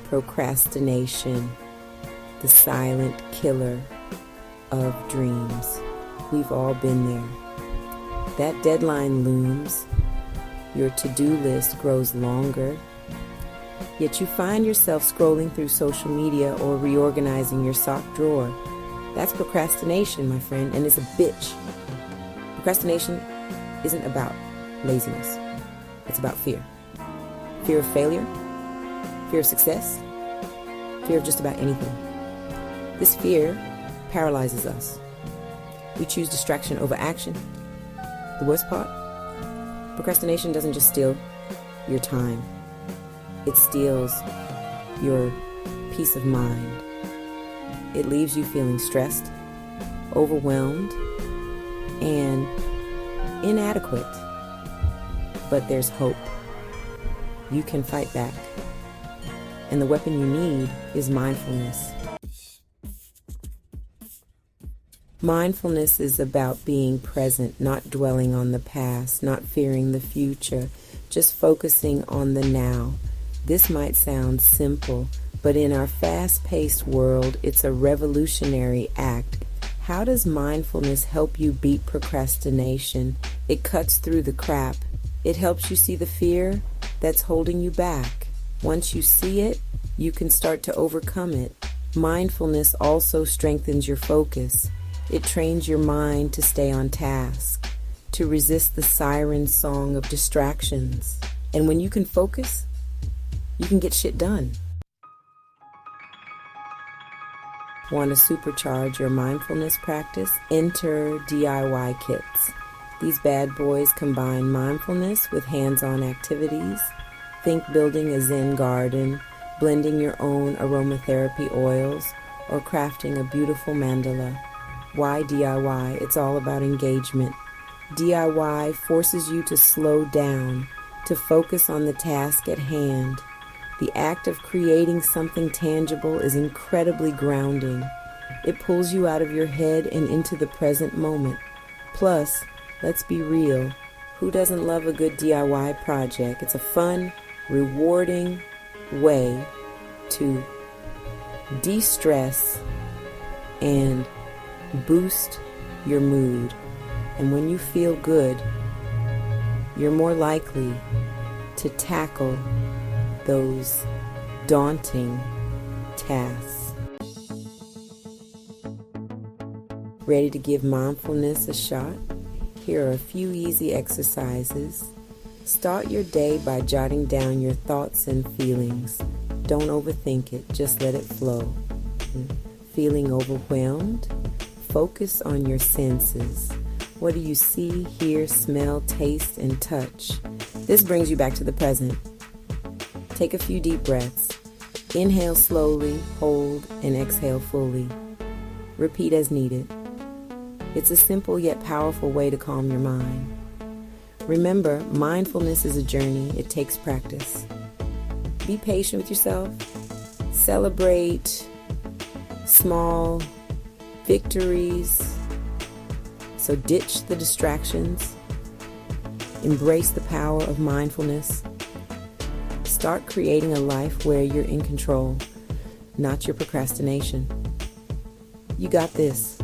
Procrastination, the silent killer of dreams. We've all been there. That deadline looms, your to-do list grows longer, yet you find yourself scrolling through social media or reorganizing your sock drawer. That's procrastination, my friend, and it's a bitch. Procrastination isn't about laziness. It's about fear. Fear of failure, fear of success, fear of just about anything. This fear paralyzes us. We choose distraction over action. The worst part? Procrastination doesn't just steal your time. It steals your peace of mind. It leaves you feeling stressed, overwhelmed, and inadequate. But there's hope. You can fight back. And the weapon you need is mindfulness. Mindfulness is about being present, not dwelling on the past, not fearing the future, just focusing on the now. This might sound simple, but in our fast-paced world, it's a revolutionary act. How does mindfulness help you beat procrastination? It cuts through the crap. It helps you see the fear that's holding you back. Once you see it, you can start to overcome it. Mindfulness also strengthens your focus. It trains your mind to stay on task, to resist the siren song of distractions. And when you can focus, you can get shit done. Want to supercharge your mindfulness practice? Enter DIY kits. These bad boys combine mindfulness with hands-on activities. Think building a Zen garden, blending your own aromatherapy oils, or crafting a beautiful mandala. Why DIY? It's all about engagement. DIY forces you to slow down, to focus on the task at hand. The act of creating something tangible is incredibly grounding. It pulls you out of your head and into the present moment. Plus, let's be real, who doesn't love a good DIY project? It's a fun, rewarding way to de-stress and boost your mood. And when you feel good, you're more likely to tackle those daunting tasks. Ready to give mindfulness a shot? Here are a few easy exercises. Start your day by jotting down your thoughts and feelings. Don't overthink it, just let it flow. Feeling overwhelmed? Focus on your senses. What do you see, hear, smell, taste, and touch? This brings you back to the present. Take a few deep breaths. Inhale slowly, hold, and exhale fully. Repeat as needed. It's a simple yet powerful way to calm your mind. Remember, mindfulness is a journey. It takes practice. Be patient with yourself. Celebrate small victories. So ditch the distractions. Embrace the power of mindfulness. Start creating a life where you're in control, not your procrastination. You got this.